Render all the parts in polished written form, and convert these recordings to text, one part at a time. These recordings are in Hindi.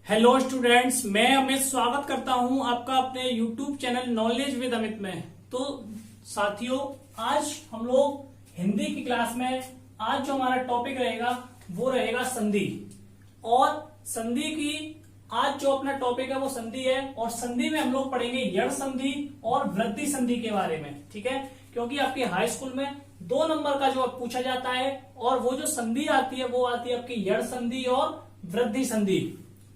हेलो स्टूडेंट्स, मैं अमित स्वागत करता हूं आपका अपने YouTube channel knowledge with Amit में। तो साथियों, आज हम लोग हिंदी की क्लास में आज जो हमारा टॉपिक रहेगा वो रहेगा संधि। और संधि की आज जो अपना टॉपिक है वो संधि है। और संधि में हम लोग पढ़ेंगे यण संधि और वृद्धि संधि के बारे में। ठीक है, क्योंकि आपके हाई स्कूल में 2 नंबर का जो पूछा जाता है और वो जो संधि आती है वो आती है आपकी यण संधि और वृद्धि संधि।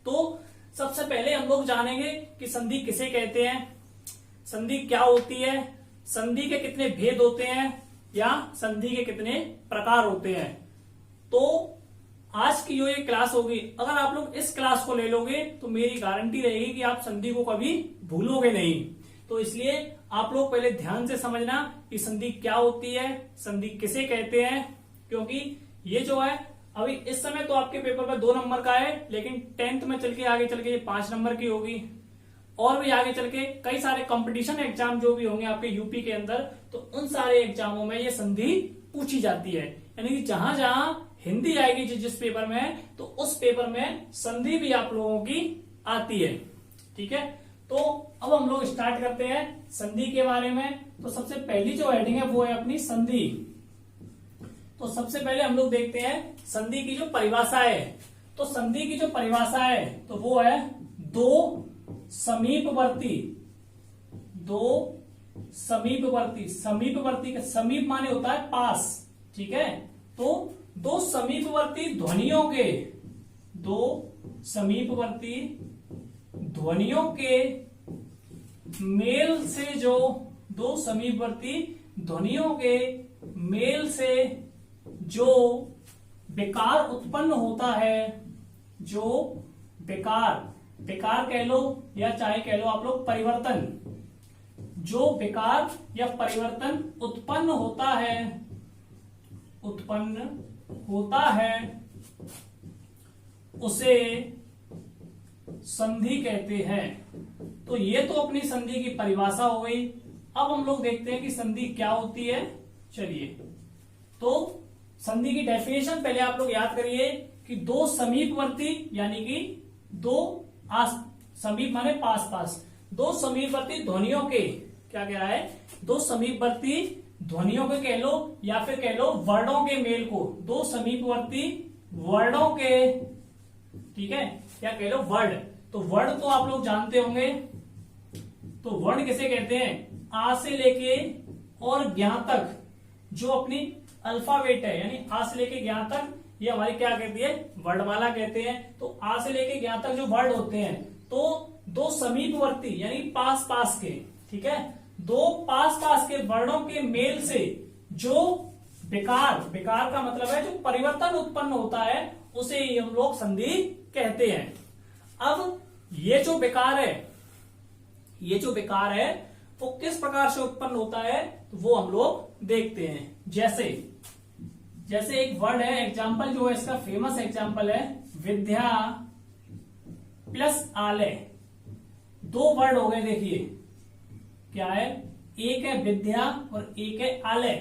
तो सबसे पहले हम लोग जानेंगे कि संधि किसे कहते हैं, संधि क्या होती है, संधि के कितने भेद होते हैं या संधि के कितने प्रकार होते हैं। तो आज की जो ये क्लास होगी, अगर आप लोग इस क्लास को ले लोगे तो मेरी गारंटी रहेगी कि आप संधि को कभी भूलोगे नहीं। तो इसलिए आप लोग पहले ध्यान से समझना कि संधि क्या होती है, संधि किसे कहते हैं। क्योंकि ये जो है अभी इस समय तो आपके पेपर में 2 नंबर का है, लेकिन 10th में चल के आगे चल के ये 5 नंबर की होगी। और भी आगे चल के कई सारे कंपटीशन एग्जाम जो भी होंगे आपके यूपी के अंदर, तो उन सारे एग्जामों में ये संधि पूछी जाती है। यानी कि जहां जहां हिंदी आएगी जिस पेपर में, तो उस पेपर में संधि भी आप लोगों की आती है। ठीक है, तो अब हम लोग स्टार्ट करते हैं संधि के बारे में। तो सबसे पहली जो हेडिंग है वो है अपनी संधि। तो सबसे पहले हम लोग देखते हैं संधि की जो परिभाषा है। तो संधि की जो परिभाषा है तो वो है दो समीपवर्ती समीपवर्ती का समीप माने होता है पास। ठीक है, तो दो समीपवर्ती ध्वनियों के मेल से जो विकार उत्पन्न होता है, जो विकार कह लो या चाहे कह लो आप लोग परिवर्तन, जो विकार या परिवर्तन उत्पन्न होता है उसे संधि कहते हैं। तो ये तो अपनी संधि की परिभाषा हो गई। अब हम लोग देखते हैं कि संधि क्या होती है। चलिए, तो संधि की डेफिनेशन पहले आप लोग याद करिए कि दो समीपवर्ती यानी कि समीप माने पास, दो समीपवर्ती ध्वनियों के क्या कह रहा है, दो समीपवर्ती ध्वनियों के कह लो या फिर कह लो वर्णों के मेल को, दो समीपवर्ती वर्णों के, ठीक है, या कह लो वर्ड। तो वर्ड तो आप लोग जानते होंगे। तो वर्ण किसे कहते हैं, आ से लेके और ज्ञ तक जो अपनी अल्फाबेट है, यानी आ से लेके ज्ञ तक, ये हमारी क्या कहती है, वर्णमाला कहते हैं। तो आ से लेके ज्ञ तक जो वर्ड होते हैं, तो दो समीपवर्ती यानी पास के, ठीक है, दो पास के वर्णों के मेल से जो विकार का मतलब है जो परिवर्तन उत्पन्न होता है, उसे हम लोग संधि कहते हैं। अब ये जो विकार है वो किस प्रकार से उत्पन्न होता है, तो वो हम लोग देखते हैं। जैसे एक वर्ड है, एग्जाम्पल जो है इसका फेमस एग्जाम्पल है विद्या प्लस आलय। 2 वर्ड हो गए, देखिए क्या है, एक है विद्या और एक है आलय।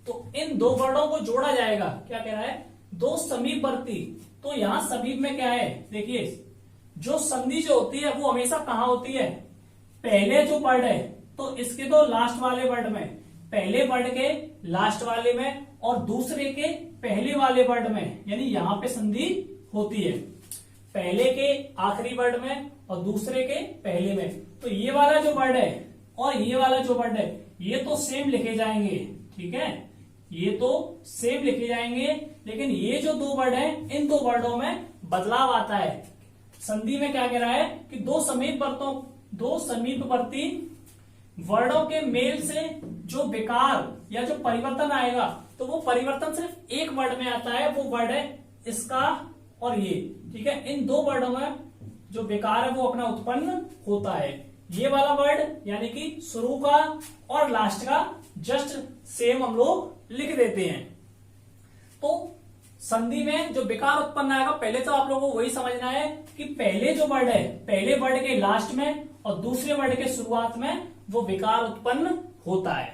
तो इन 2 वर्डों को जोड़ा जाएगा, क्या कह रहा है, दो समीपवर्ती। तो यहां समीप में क्या है, देखिए जो संधि जो होती है वो हमेशा कहां होती है, पहले जो वर्ड है तो इसके दो लास्ट वाले वर्ड में, पहले वर्ड के लास्ट वाले में और दूसरे के पहले वाले वर्ड में, यानी यहां पे संधि होती है पहले के आखिरी वर्ड में और दूसरे के पहले में। तो ये वाला जो वर्ड है और ये वाला जो वर्ड है ये तो सेम लिखे जाएंगे। ठीक है, ये तो सेम लिखे जाएंगे, लेकिन ये जो 2 वर्ड है इन 2 वर्डों में बदलाव आता है। संधि में क्या कह रहा है कि दो समीपवर्ती वर्डों के मेल से जो विकार या जो परिवर्तन आएगा, तो वो परिवर्तन सिर्फ एक वर्ड में आता है, वो वर्ड है इसका और ये। ठीक है, इन 2 वर्डों में जो विकार है वो अपना उत्पन्न होता है। ये वाला वर्ड यानी कि शुरू का और लास्ट का जस्ट सेम हम लोग लिख देते हैं। तो संधि में जो विकार उत्पन्न आएगा, पहले तो आप लोगों को वही समझना है कि पहले जो वर्ड है, पहले वर्ड के लास्ट में और दूसरे वर्ड के शुरुआत में वो विकार उत्पन्न होता है।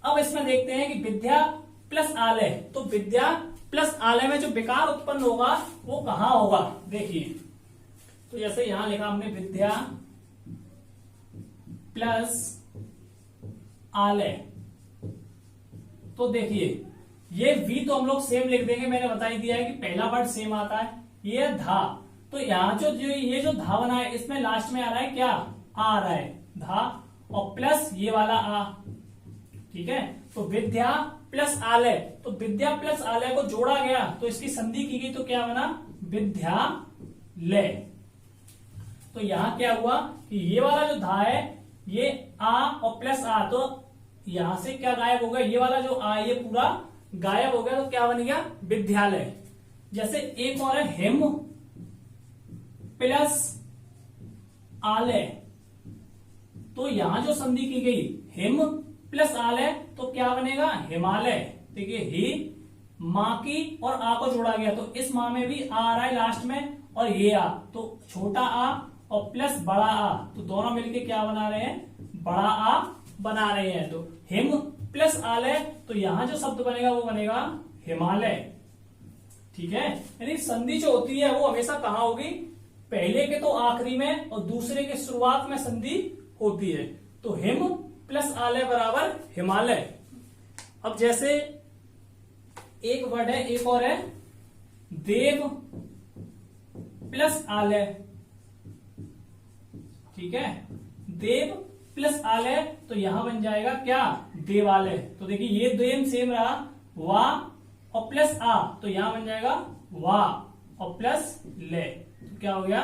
अब इसमें देखते हैं कि विद्या प्लस आलय। तो विद्या प्लस आलय में जो विकार उत्पन्न होगा वो कहां होगा, देखिए तो जैसे यहां लिखा हमने विद्या प्लस आलय, तो देखिए ये वी तो हम लोग सेम लिख देंगे, मैंने बता ही दिया है कि पहला वर्ड सेम आता है। ये धा, तो यहाँ ये जो धा बना है इसमें लास्ट में आ रहा है क्या, आ रहा है धा, और प्लस ये वाला आ, ठीक है। तो विद्या प्लस आलय, तो विद्या प्लस आलय को जोड़ा गया तो इसकी संधि की गई, तो क्या बना, विद्यालय। तो यहां क्या हुआ कि ये वाला जो धा है ये आ और प्लस आ, तो यहां से क्या गायब हो गया, ये वाला जो आ ये पूरा गायब हो गया, तो क्या बन गया, विद्यालय। जैसे एक और है हिम प्लस आलय, तो यहां जो संधि की गई हिम प्लस आलय, तो क्या बनेगा, हिमालय। देखिए ही मां की और आ को जोड़ा गया, तो इस मां में भी आ रहा है लास्ट में, और ये आ, तो छोटा आ और प्लस बड़ा आ, तो दोनों मिलके क्या बना रहे हैं, बड़ा आ बना रहे हैं। तो हिम प्लस आलय, तो यहां जो शब्द बनेगा वो बनेगा हिमालय, ठीक है। यानी संधि जो होती है वो हमेशा कहां होगी, पहले के तो आखिरी में और दूसरे के शुरुआत में संधि होती है। तो हिम प्लस आलय बराबर हिमालय। अब जैसे एक वर्ड है, एक और है देव प्लस आलय, ठीक है, देव प्लस आलय, तो यहां बन जाएगा क्या, देवालय। तो देखिए ये देव सेम रहा, वा और प्लस आ, तो यहां बन जाएगा वा और प्लस ले, तो क्या हो गया,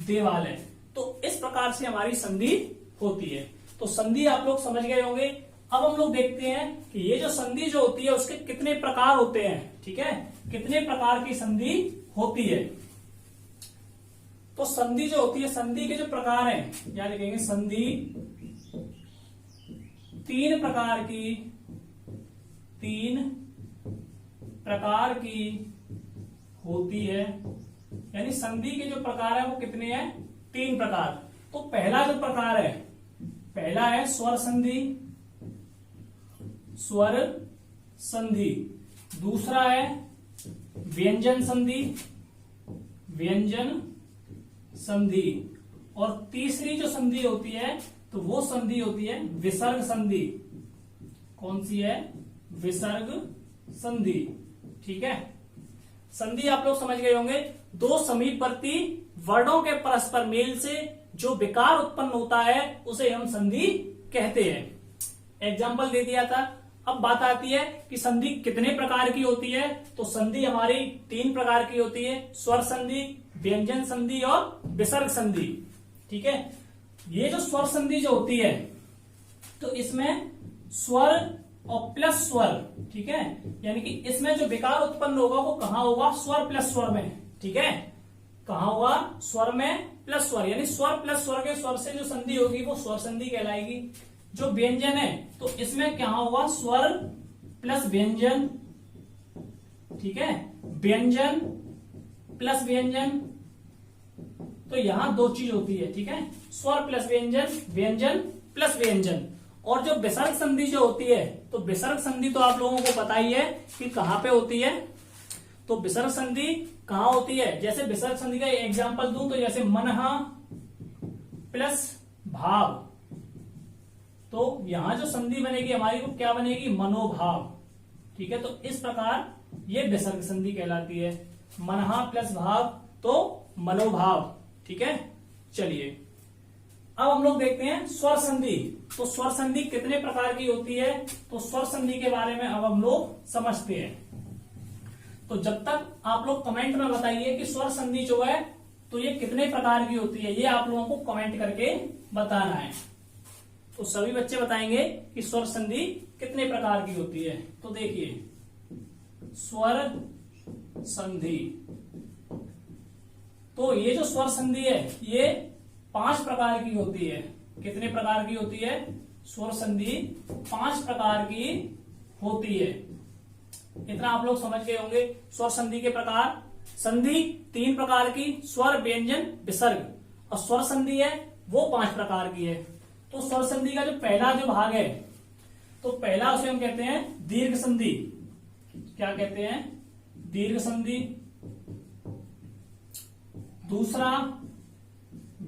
देवालय। तो इस प्रकार से हमारी संधि होती है। तो संधि आप लोग समझ गए होंगे। अब हम लोग देखते हैं कि ये जो संधि जो होती है उसके कितने प्रकार होते हैं, ठीक है, कितने प्रकार की संधि होती है। तो संधि जो होती है, संधि के जो प्रकार हैं, या लिखेंगे संधि तीन प्रकार की होती है। यानी संधि के जो प्रकार है वो कितने हैं, तीन प्रकार। तो पहला जो प्रकार है, पहला है स्वर संधि, स्वर संधि। दूसरा है व्यंजन संधि, व्यंजन संधि। और तीसरी जो संधि होती है तो वो संधि होती है विसर्ग संधि। कौन सी है, विसर्ग संधि, ठीक है। संधि आप लोग समझ गए होंगे, दो समीपवर्ती वर्णों के परस्पर मेल से जो विकार उत्पन्न होता है उसे हम संधि कहते हैं। एग्जाम्पल दे दिया था। अब बात आती है कि संधि कितने प्रकार की होती है। तो संधि हमारी तीन प्रकार की होती है, स्वर संधि, व्यंजन संधि और विसर्ग संधि, ठीक है। ये जो स्वर संधि जो होती है तो इसमें स्वर और प्लस स्वर, ठीक है, यानी कि इसमें जो विकार उत्पन्न होगा वो कहां होगा, स्वर प्लस स्वर में, ठीक है। कहां होगा, स्वर में प्लस स्वर, यानी स्वर प्लस स्वर के स्वर से जो संधि होगी वो स्वर संधि कहलाएगी। जो व्यंजन है तो इसमें क्या होगा, स्वर प्लस व्यंजन, ठीक है, व्यंजन प्लस व्यंजन। तो यहां दो चीज होती है, ठीक है, स्वर प्लस व्यंजन, व्यंजन प्लस व्यंजन। और जो विसर्ग संधि जो होती है, तो विसर्ग संधि तो आप लोगों को पता ही है कि कहां पे होती है। तो विसर्ग संधि कहां होती है, जैसे विसर्ग संधि का एग्जांपल दूं तो जैसे मनहा प्लस भाव, तो यहां जो संधि बनेगी हमारी वो क्या बनेगी, मनोभाव, ठीक है। तो इस प्रकार ये विसर्ग संधि कहलाती है, मनहा प्लस भाव तो मनोभाव, ठीक है। चलिए अब हम लोग देखते हैं स्वर संधि। तो स्वर संधि कितने प्रकार की होती है, तो स्वर संधि के बारे में अब हम लोग समझते हैं। तो जब तक आप लोग कमेंट में बताइए कि स्वर संधि जो है तो ये कितने प्रकार की होती है, ये आप लोगों को कमेंट करके बताना है। तो सभी बच्चे बताएंगे कि स्वर संधि कितने प्रकार की होती है। तो देखिए स्वर संधि, तो ये जो स्वर संधि है ये 5 प्रकार की होती है। कितने प्रकार की होती है, स्वर संधि 5 प्रकार की होती है। इतना आप लोग समझ गए होंगे। स्वर संधि के प्रकार, संधि 3 प्रकार की, स्वर व्यंजन विसर्ग, और स्वर संधि है वो 5 प्रकार की है। तो स्वर संधि का जो पहला जो भाग है, तो पहला उसे हम कहते हैं दीर्घ संधि। क्या कहते हैं, दीर्घ संधि। दूसरा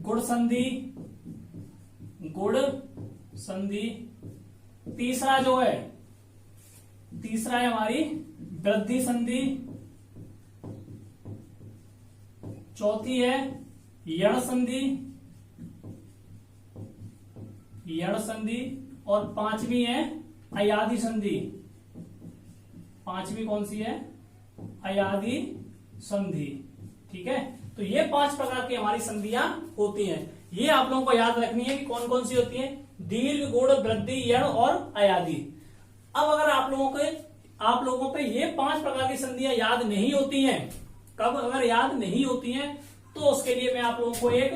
गुण संधि, गुण संधि। तीसरा जो है, तीसरा है हमारी वृद्धि संधि। चौथी है यण संधि, यण संधि। और पांचवी है अयाधि संधि। पांचवी कौन सी है? अयाधि संधि। ठीक है, तो ये 5 प्रकार की हमारी संधियां होती हैं। ये आप लोगों को याद रखनी है कि कौन कौन सी होती है, दीर्घ, गुण, वृद्धि, यण और अयाधि। अब अगर आप लोगों पे ये 5 प्रकार की संधियां याद नहीं होती हैं, कब अगर याद नहीं होती हैं तो उसके लिए मैं आप लोगों को एक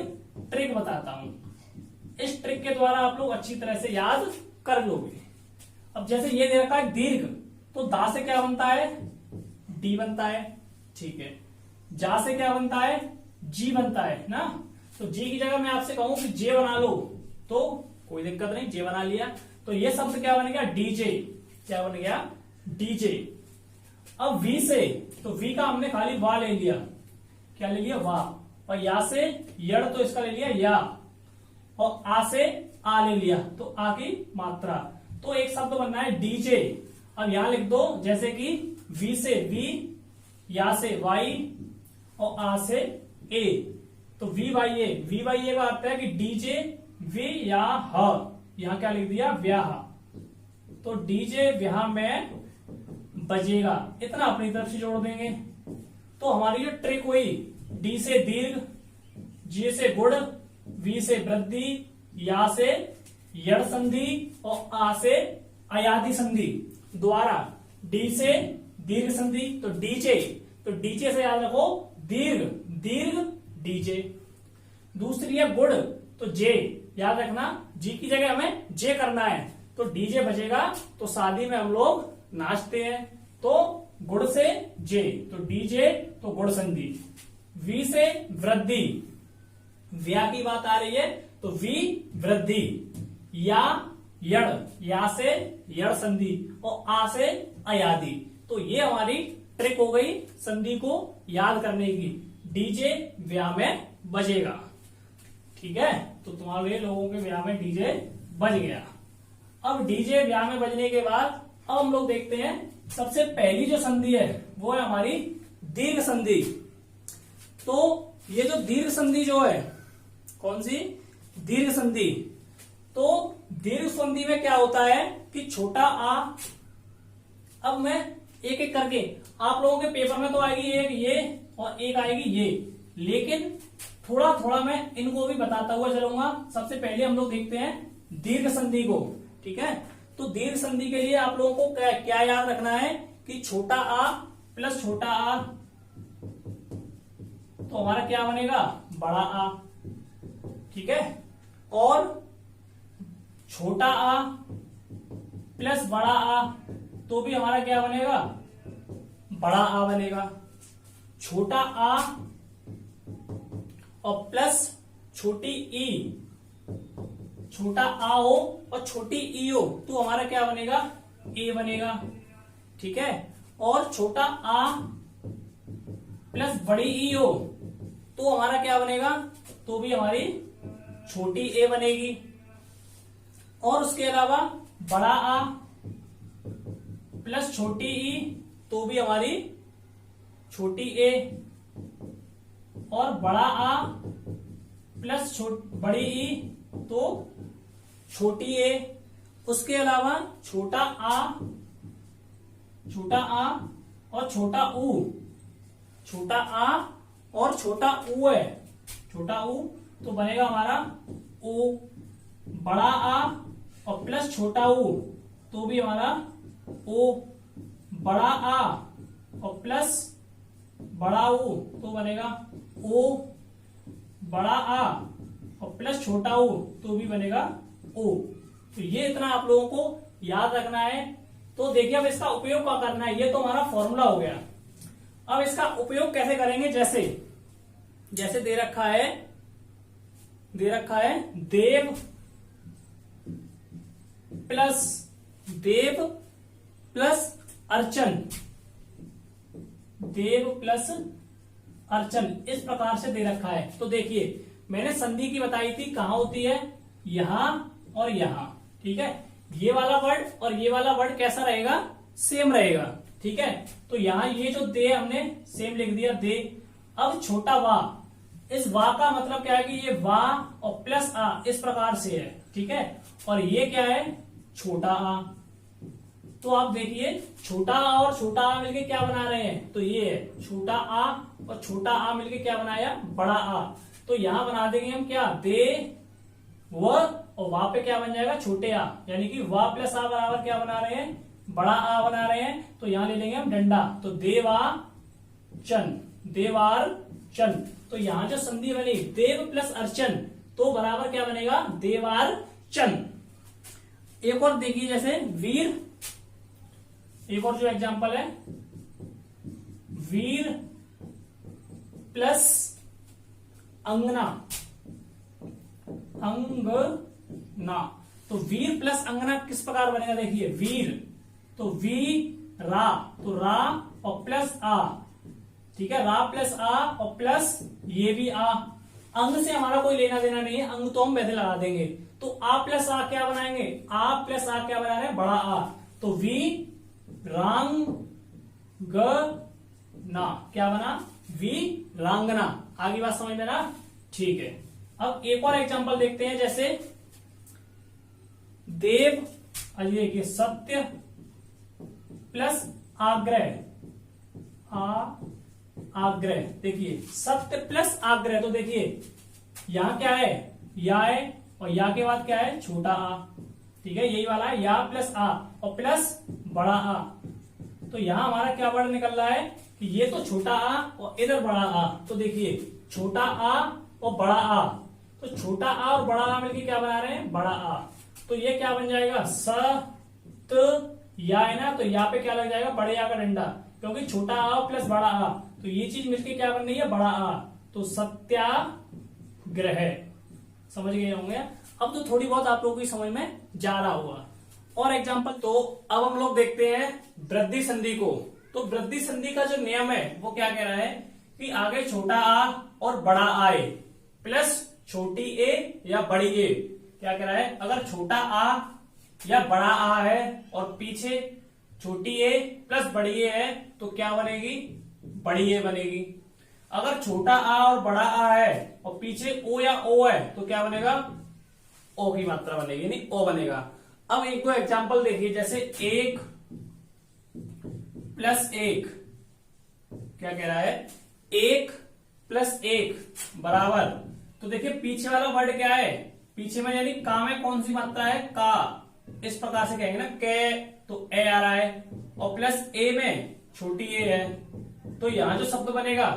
ट्रिक बताता हूं। इस ट्रिक के द्वारा आप लोग अच्छी तरह से याद कर लोगे। अब जैसे ये दे रखा है दीर्घ, तो दा से क्या बनता है? डी बनता है। ठीक है, जा से क्या बनता है? जी बनता है ना। तो जी की जगह मैं आपसे कहूं कि जे बना लो तो कोई दिक्कत नहीं, जे बना लिया। तो ये शब्द क्या बन गया? डीजे। क्या बन गया? डीजे। अब वी से, तो वी का हमने खाली वाह ले लिया। क्या ले लिया? वाह। और या से यड़, तो इसका ले लिया या। और आ से आ ले लिया, तो आ की मात्रा। तो एक शब्द बनना है डीजे। अब यहां लिख दो जैसे कि वी से वी, या से वाई और आ से ए। तो V Y A, V Y A का अर्थ है कि डीजे वी या ह। यहां क्या लिख दिया? व्याह। तो डीजे व्याह में बजेगा, इतना अपनी तरफ से जोड़ देंगे। तो हमारी जो ट्रिक हुई, डी से दीर्घ, जे से गुण, वी से वृद्धि, या से यड़ संधि और आ से अयाधि संधि द्वारा डी से दीर्घ संधि, तो डीजे। तो डीजे से याद रखो दीर्घ, दीर्घ डीजे। दूसरी है गुण, तो जे याद रखना, जी की जगह हमें जे करना है, तो डीजे बजेगा। तो शादी में हम लोग नाचते हैं, तो गुण से जे, तो डीजे, तो गुण संधि। वी से वृद्धि, व्या की बात आ रही है तो वी वृद्धि। या यड़, या से यड़ संधि और आ से अयाधि। तो ये हमारी ट्रिक हो गई संधि को याद करने की। डीजे व्याह में बजेगा। ठीक है, तो तुम्हारे लोगों के व्याह में डीजे बज गया। अब डीजे व्याह में बजने के बाद अब हम लोग देखते हैं सबसे पहली जो संधि है वो है हमारी दीर्घ संधि। तो ये जो दीर्घ संधि जो है, कौन सी? दीर्घ संधि। तो दीर्घ संधि में क्या होता है कि छोटा आ, अब मैं एक एक करके, आप लोगों के पेपर में तो आएगी एक ये और एक आएगी ये, लेकिन थोड़ा थोड़ा मैं इनको भी बताता हुआ चलूंगा। सबसे पहले हम लोग देखते हैं दीर्घ संधि को। ठीक है, तो दीर्घ संधि के लिए आप लोगों को क्या याद रखना है कि छोटा आ प्लस छोटा आ, तो हमारा क्या बनेगा? बड़ा आ। ठीक है, और छोटा आ प्लस बड़ा आ, तो भी हमारा क्या बनेगा? बड़ा आ बनेगा। छोटा आ और प्लस छोटी ई, छोटा आ हो और छोटी ई हो, तो हमारा क्या बनेगा? ए बनेगा। ठीक है, और छोटा आ प्लस बड़ी ई हो, तो हमारा क्या बनेगा? तो भी हमारी छोटी ए बनेगी। और उसके अलावा बड़ा आ प्लस छोटी ई, तो भी हमारी छोटी ए। और बड़ा आ प्लस बड़ी ई, तो छोटी ए। उसके अलावा छोटा आ और छोटा ऊ, छोटा आ और छोटा ऊ है, छोटा ऊ, तो बनेगा हमारा ओ। बड़ा आ और प्लस छोटा ऊ, तो भी हमारा ओ। बड़ा आ और प्लस बड़ा ऊ, तो बनेगा ओ। बड़ा आ और प्लस छोटा ऊ, तो भी बनेगा ओ। तो ये इतना आप लोगों को याद रखना है। तो देखिए अब इसका उपयोग क्या करना है, ये तो हमारा फॉर्मूला हो गया। अब इसका उपयोग कैसे करेंगे? जैसे जैसे दे रखा है देव प्लस अर्चन, देव प्लस अर्चन, इस प्रकार से दे रखा है। तो देखिए मैंने संधि की बताई थी, कहाँ होती है, यहां और यहां, ठीक है। ये वाला वर्ड और ये वाला वर्ड कैसा रहेगा, सेम रहेगा, ठीक है। तो यहां ये जो दे हमने सेम लिख दिया, दे। अब छोटा वा, इस वा का मतलब क्या है कि ये वा और प्लस आ इस प्रकार से है, ठीक है। और ये क्या है, छोटा आ। तो आप देखिए छोटा आ और छोटा आ मिलके क्या बना रहे हैं, तो ये है छोटा आ और छोटा आ मिलके क्या बनाया, बड़ा आ। तो यहां बना देंगे हम क्या, दे व, और वहां पे क्या बन जाएगा, छोटे आ, यानी कि वा प्लस आ बराबर क्या बना रहे हैं, बड़ा आ बना रहे हैं। तो यहां ले लेंगे हम डंडा, तो देवा चन, देवार चन। तो यहां जो संधि बनी देव प्लस अर्चन, तो बराबर क्या बनेगा, देवार चन। एक और देखिए, जैसे वीर, एक और जो एग्जांपल है, वीर प्लस अंगना, अंगना। तो वीर प्लस अंगना किस प्रकार बनेगा, देखिए वीर, तो वी रा, तो रा और प्लस आ, ठीक है, रा प्लस आ और प्लस ये भी आ। अंग से हमारा कोई लेना देना नहीं है, अंग तो हम वैसे लगा देंगे। तो आ प्लस आ क्या बनाएंगे, आ प्लस आ क्या बना रहे हैं, बड़ा आ। तो वी रांग ग ना, क्या बना, वी रांगना। आगे बात समझ में ना, ठीक है। अब एक और एग्जांपल देखते हैं, जैसे देव, अजय के सत्य प्लस आग्रह, आग्रह। देखिए सत्य प्लस आग्रह, तो देखिए यहां क्या है, या है, और या के बाद क्या है, छोटा आ, ठीक है, यही वाला है, या प्लस आ और प्लस बड़ा आ। तो यहां हमारा क्या वर्ड निकल रहा है कि ये तो छोटा आ और इधर बड़ा आ। तो देखिए छोटा आ और बड़ा आ, तो छोटा आ और बड़ा आ मिलकर क्या बना रहे हैं, बड़ा आ। तो ये क्या बन जाएगा, स त या है ना, तो यहाँ पे क्या लग जाएगा, बड़े आ का डंडा, क्योंकि छोटा आ प्लस बड़ा आ, तो ये चीज मिलके क्या बन रही है, बड़ा आ। तो सत्याग्रह, समझ गए होंगे। अब तो थोड़ी बहुत आप लोगों की समझ में जा रहा होगा। और एग्जांपल, तो अब हम लोग देखते हैं वृद्धि संधि को। तो वृद्धि संधि का जो नियम है वो क्या कह रहा है कि आगे छोटा आ और बड़ा आए प्लस छोटी ए या बड़ी ए। क्या कह रहा है, अगर छोटा आ या बड़ा आ है और पीछे छोटी ए प्लस बड़ी ए है तो क्या बनेगी, बड़ी ए बनेगी। अगर छोटा आ और बड़ा आ है और पीछे ओ या ओ है तो क्या बनेगा, ओ की मात्रा बनेगी, यानी ओ बनेगा। अब एक दो एग्जांपल देखिए, जैसे एक प्लस एक, क्या कह रहा है, एक प्लस एक बराबर, तो देखिए पीछे वाला वर्ड क्या है, पीछे में यानी का में कौन सी मात्रा है, का, इस प्रकार से कहेंगे ना, के, तो ए आ रहा है, और प्लस ए में छोटी ए है, तो यहां जो शब्द बनेगा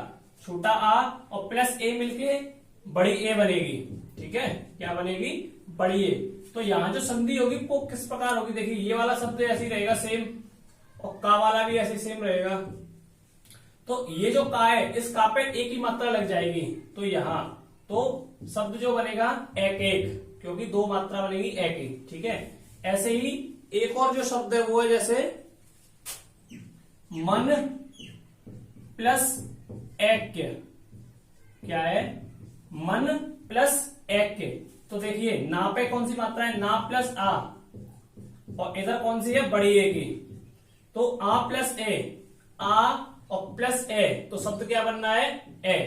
छोटा आ और प्लस ए मिलके बड़ी ए बनेगी, ठीक है, क्या बनेगी, बड़ी ए। तो यहां जो संधि होगी वो किस प्रकार होगी, देखिए ये वाला शब्द ऐसे ही रहेगा सेम, और का वाला भी ऐसे सेम रहेगा। तो ये जो का है, इस का पे एक ही मात्रा लग जाएगी, तो यहां तो शब्द जो बनेगा एक एक, क्योंकि दो मात्रा बनेगी एक एक, ठीक है। ऐसे ही एक और जो शब्द है वो है जैसे मन प्लस ऐक्य, क्या है, मन प्लस ऐक्य। तो देखिए ना पे कौन सी मात्रा है, ना प्लस आ, और इधर कौन सी है, बड़ी ए की, तो आ प्लस ए, आ और प्लस ए, तो शब्द क्या बनना है, ए,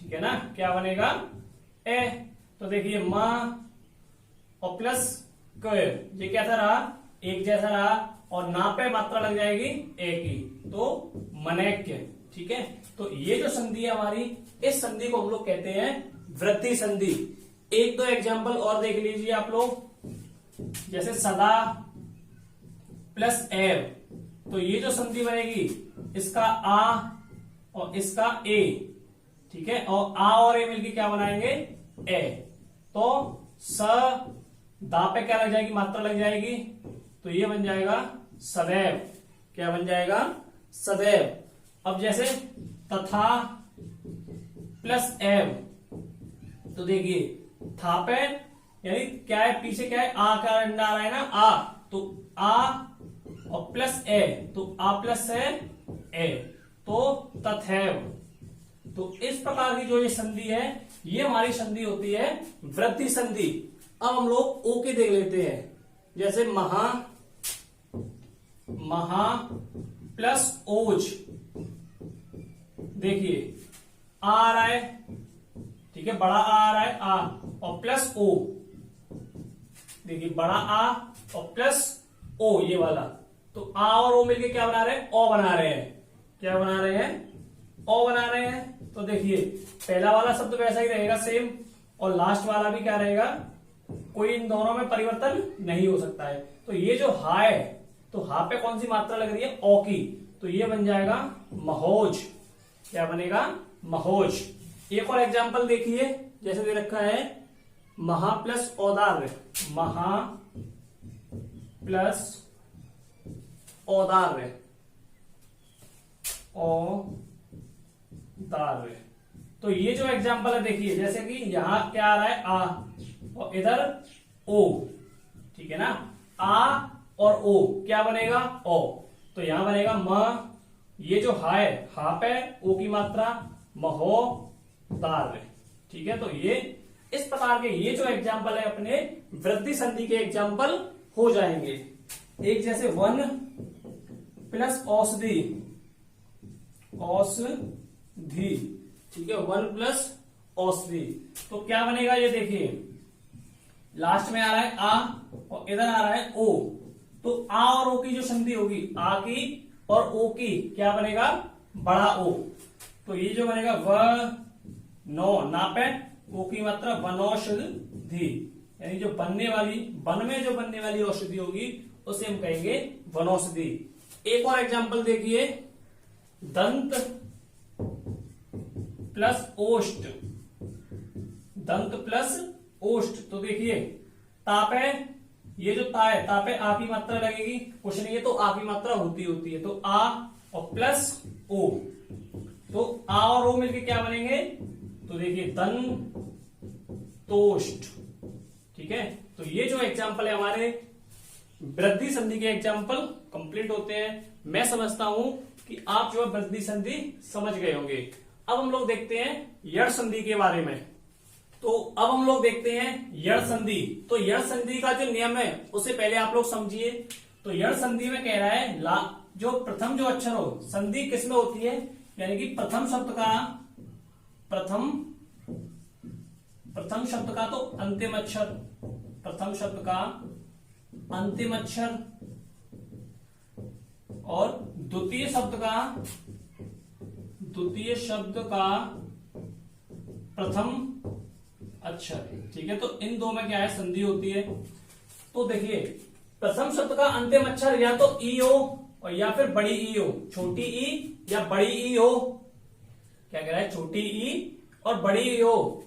ठीक है ना, क्या बनेगा, ए। तो देखिए मां और प्लस क, ये कैसा रहा, एक जैसा रहा, और ना पे मात्रा लग जाएगी एक ही, तो मनैक्य, ठीक है। तो ये जो संधि है हमारी, इस संधि को हम लोग कहते हैं वृद्धि संधि। एक दो एग्जांपल और देख लीजिए आप लोग, जैसे सदा प्लस एव, तो ये जो संधि बनेगी इसका आ और इसका ए, ठीक है, और आ और ए मिलकर क्या बनाएंगे, ए। तो स दा पे क्या लग जाएगी, मात्रा लग जाएगी, तो ये बन जाएगा सदैव, क्या बन जाएगा, सदैव। अब जैसे तथा प्लस एव, तो देखिए था पे यानी क्या है, पीछे क्या है, आ का डंडा आ रहा है ना, आ, तो आ और प्लस ए, तो आ प्लस है ए, तो तथैव, तो इस प्रकार की जो ये संधि है, ये हमारी संधि होती है वृद्धि संधि। अब हम लोग ओ के देख लेते हैं, जैसे महा प्लस ओज, देखिए आ रहा है, ठीक है, बड़ा आ रहा है आ, और प्लस ओ, देखिए बड़ा आ और प्लस ओ, ये वाला। तो आ और ओ मिलके क्या बना रहे हैं, ओ बना रहे हैं। क्या बना रहे हैं, ओ बना रहे हैं। तो देखिए पहला वाला शब्द वैसा ही रहेगा सेम, और लास्ट वाला भी क्या रहेगा, कोई इन दोनों में परिवर्तन नहीं हो सकता है। तो ये जो हा है, तो हा पे कौन सी मात्रा लग रही है, ओ की, तो ये बन जाएगा महोज। क्या बनेगा, महोज। एक और एग्जांपल देखिए, जैसे दे रखा है महा प्लस औदार्य, महा प्लस औदार्य, औदार्य। तो ये जो एग्जांपल है देखिए, जैसे कि यहां क्या आ रहा है आ, और इधर ओ, ठीक है ना, आ और ओ क्या बनेगा, ओ। तो यहां बनेगा म, ये जो हा है, हा पे ओ की मात्रा, महोदार्य, ठीक है। तो ये इस प्रकार के ये जो एग्जाम्पल है अपने वृद्धि संधि के एग्जाम्पल हो जाएंगे। एक जैसे वन प्लस औषधि, औषधि, ठीक है, वन प्लस औषधि, तो क्या बनेगा, ये देखिए लास्ट में आ रहा है आ और इधर आ रहा है ओ। तो आ और ओ की जो संधि होगी, आ की और ओ की, क्या बनेगा, बड़ा ओ। तो ये जो बनेगा व नो, नापे ओ की मात्रा, वनौषधि, यानी जो बनने वाली, वन में जो बनने वाली औषधि होगी उसे हम कहेंगे वनौषधि। एक और एग्जांपल देखिए, दंत प्लस ओष्ठ, दंत प्लस ओष्ठ। तो देखिए ताप है, ये जो ता है, ता पे आ की मात्रा लगेगी, कुछ नहीं है तो आ की मात्रा होती है, तो आ और प्लस ओ, तो आ और ओ मिलके क्या बनेंगे, तो देखिए दंतोष्ठ, ठीक है। तो ये जो एग्जाम्पल है हमारे वृद्धि संधि के एग्जाम्पल कंप्लीट होते हैं। मैं समझता हूं कि आप जो है वृद्धि संधि समझ गए होंगे। अब हम लोग देखते हैं यड़ संधि के बारे में। तो अब हम लोग देखते हैं यड़ संधि। तो यड़ संधि का जो नियम है उसे पहले आप लोग समझिए। तो यड़ संधि में कह रहा है जो प्रथम जो अक्षर हो, संधि किसमें होती है, यानी कि प्रथम शब्द का तो अंतिम अक्षर, प्रथम शब्द का अंतिम अक्षर, और द्वितीय शब्द का प्रथम अक्षर, ठीक है। तो इन दो में क्या है, संधि होती है। तो देखिए प्रथम शब्द का अंतिम अक्षर या तो ई हो और या फिर बड़ी ई हो, छोटी ई या बड़ी ई हो। क्या कह रहा है, छोटी ई और बड़ी ई हो,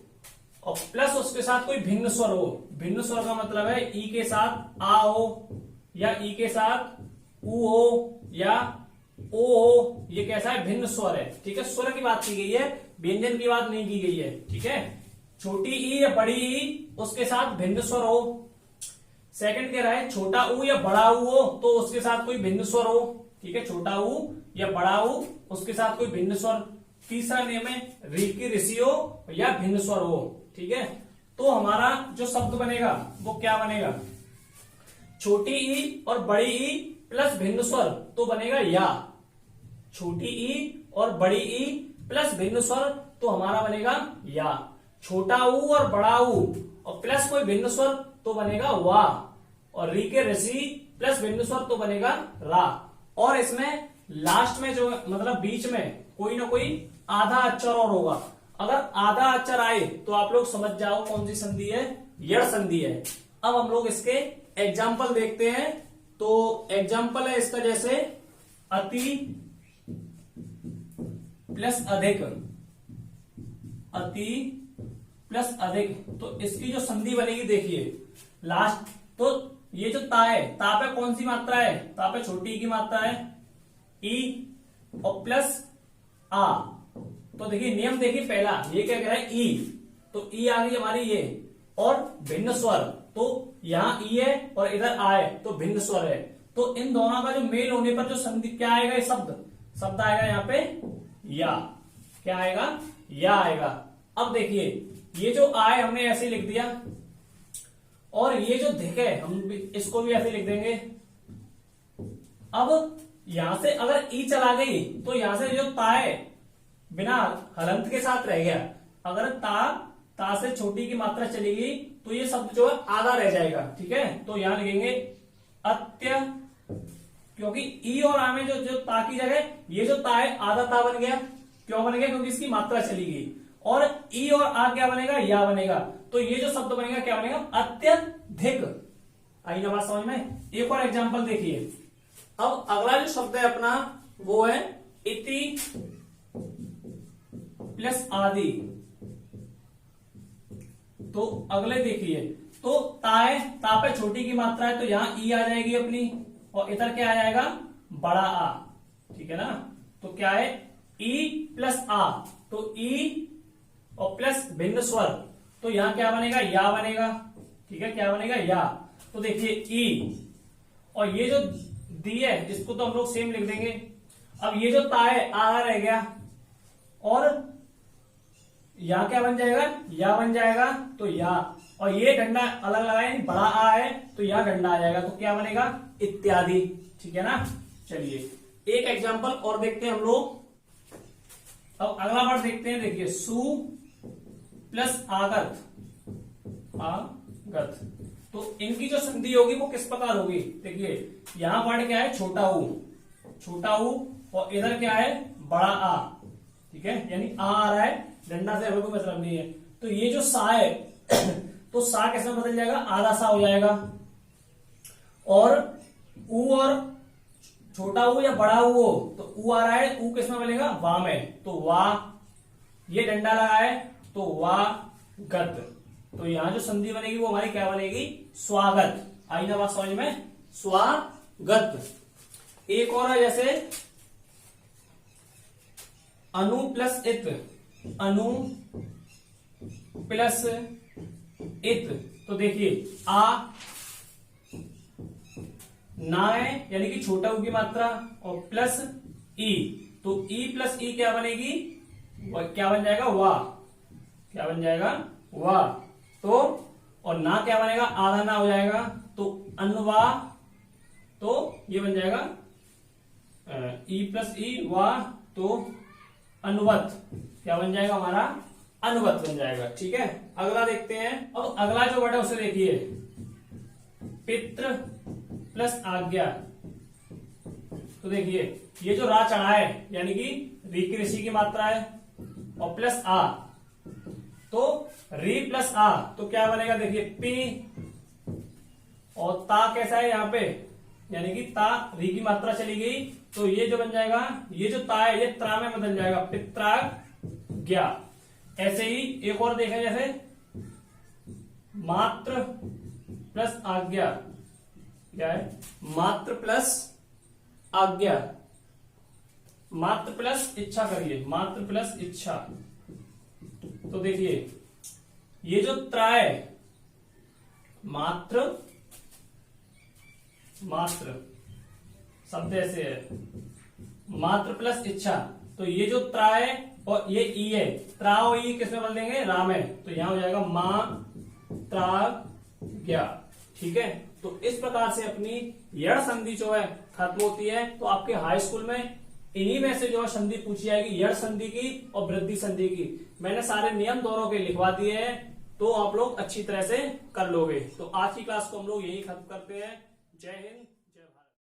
और प्लस उसके साथ कोई भिन्न स्वर हो। भिन्न स्वर का मतलब है ई के साथ आ हो, या ई के साथ ऊ हो, या ओ हो। ये कैसा है, भिन्न स्वर है, ठीक है। स्वर की बात की गई है, व्यंजन की बात नहीं की गई है, ठीक है। छोटी ई या बड़ी ई उसके साथ भिन्न स्वर हो। सेकंड कह रहा है छोटा ऊ या बड़ा ऊ हो तो उसके साथ कोई भिन्न स्वर हो, ठीक है। छोटा ऊ या बड़ा ऊ उसके साथ कोई भिन्न स्वर। तीसरा नियम है रीकी ऋषि हो या भिन्न स्वर हो, ठीक है। तो हमारा जो शब्द बनेगा वो क्या बनेगा, छोटी ई और बड़ी ई प्लस भिन्न स्वर तो बनेगा या। छोटी ई और बड़ी ई प्लस भिन्न स्वर तो हमारा बनेगा या। छोटा ऊ और बड़ा ऊ और प्लस कोई भिन्न स्वर तो बनेगा वा, और री के ऋषि प्लस भिन्न स्वर तो बनेगा रा। और इसमें लास्ट में जो मतलब बीच में कोई ना कोई आधा अक्षर और होगा। अगर आधा अक्षर आए तो आप लोग समझ जाओ कौन सी संधि है, यड़ संधि है। अब हम लोग इसके एग्जाम्पल देखते हैं। तो एग्जाम्पल है इसका, जैसे अति प्लस अधिक, अति प्लस अधिक। तो इसकी जो संधि बनेगी देखिए लास्ट, तो ये जो ता है, ता पे कौन सी मात्रा है, ता पे छोटी की मात्रा है ई, और प्लस आ। तो देखिए नियम देखिए पहला, ये क्या कह रहा है ई, तो ई आ गई हमारी ये, और भिन्न स्वर। तो यहां ई है और इधर आ है तो भिन्न स्वर है। तो इन दोनों का जो मेल होने पर जो संधि क्या आएगा, ये शब्द आएगा यहाँ पे या। क्या आएगा, या आएगा। अब देखिए ये जो आय हमने ऐसे लिख दिया, और ये जो धिक है हम इसको भी ऐसे लिख देंगे। अब यहां से अगर ई चला गई तो यहां से जो ता है बिना हलंत के साथ रह गया। अगर ता से छोटी की मात्रा चली गई तो ये शब्द जो है आधा रह जाएगा। ठीक है, तो यहां लिखेंगे अत्य, क्योंकि ई और आ में जो ता की जगह ये जो ता है आधा ता बन गया। क्यों बन गया? क्योंकि इसकी मात्रा चली गई। और ई और आ क्या बनेगा? या बनेगा। तो ये जो शब्द बनेगा क्या बनेगा? अत्यधिक। आई ना बात समझ में? एक और एग्जांपल देखिए। अब अगला जो शब्द है अपना वो है इति प्लस आदि। तो अगले देखिए, तो ता पे छोटी की मात्रा है तो यहां ई आ जाएगी अपनी, और इधर क्या आ जाएगा? बड़ा आ। ठीक है ना? तो क्या है? ई प्लस आ, तो ई और प्लस भिन्न स्वर, तो यहां क्या बनेगा? या बनेगा। ठीक है, क्या बनेगा? या। तो देखिए ई और ये जो दी है इसको तो हम लोग सेम लिख देंगे। अब ये जो ता है आधा रह गया, और या क्या बन जाएगा? या बन जाएगा। तो या, और ये डंडा अलग लगाए, बड़ा आ है तो या डंडा आ जाएगा, तो क्या बनेगा? इत्यादि। ठीक है ना? चलिए एक एग्जांपल और देखते हैं हम लोग। अब अगला वर्ड देखते हैं। देखिए सु प्लस आगत, आगत, तो इनकी जो संधि होगी वो किस प्रकार होगी? देखिए यहां वर्ड क्या है? छोटा ऊ, छोटा ऊ, और इधर क्या है? बड़ा आ। ठीक है, यानी आ रहा है, डंडा से हमें कोई मतलब नहीं है। तो ये जो सा है तो सा कैसे बदल जाएगा? आधा सा हो जाएगा। और ऊ और छोटा ऊ या बड़ा ऊ हो तो ऊ आ रहा है, ऊ किसमें बनेगा? वा में, तो वा। ये डंडा लगा है तो वा गत। तो यहां जो संधि बनेगी वो हमारी क्या बनेगी? स्वागत। आई ना बात समझ में? स्वागत। एक और है जैसे अनु प्लस इत, अनु प्लस इत, तो देखिए आ ना है यानी कि छोटा ऊ की मात्रा, और प्लस ई, तो ई प्लस ई क्या बनेगी? क्या बन जाएगा? वाह। क्या बन जाएगा? वाह। तो और ना क्या बनेगा? आधा ना हो जाएगा, तो अनवा, तो ये बन जाएगा ई प्लस ई वाह, तो अनुवत। क्या बन जाएगा हमारा? अनुवत बन जाएगा। ठीक है, अगला देखते हैं। अब अगला जो वर्ड है उसे देखिए, पितृ प्लस आज्ञा। तो देखिए ये जो रा चढ़ा है यानी कि री की ऋषि की मात्रा है, और प्लस आ, तो री प्लस आ तो क्या बनेगा? देखिए पी, और ता कैसा है यहाँ पे? यानी कि ता री की मात्रा चली गई तो ये जो बन जाएगा, ये जो ता है ये त्रा में बदल जाएगा, पित्राज्ञा। ऐसे ही एक और देखा जैसे मात्र प्लस आज्ञा। क्या है? मात्र प्लस आज्ञा, मात्र प्लस इच्छा करिए, मात्र प्लस इच्छा। तो देखिए ये जो त्रा है, मात्र, मात्र शब्द ऐसे है, मात्र प्लस इच्छा, तो ये जो त्रा है और ये ई है, त्रा और ई किसमें बदल देंगे? राम है, तो यहां हो जाएगा मा त्रा ज्ञा। ठीक है, तो इस प्रकार से अपनी यण संधि जो है खत्म होती है। तो आपके हाई स्कूल में इन्हीं में से जो है संधि पूछी जाएगी, यण संधि की और वृद्धि संधि की। मैंने सारे नियम दोनों के लिखवा दिए हैं, तो आप लोग अच्छी तरह से कर लोगे। तो आज की क्लास को हम लोग यही खत्म करते हैं। जय हिंद।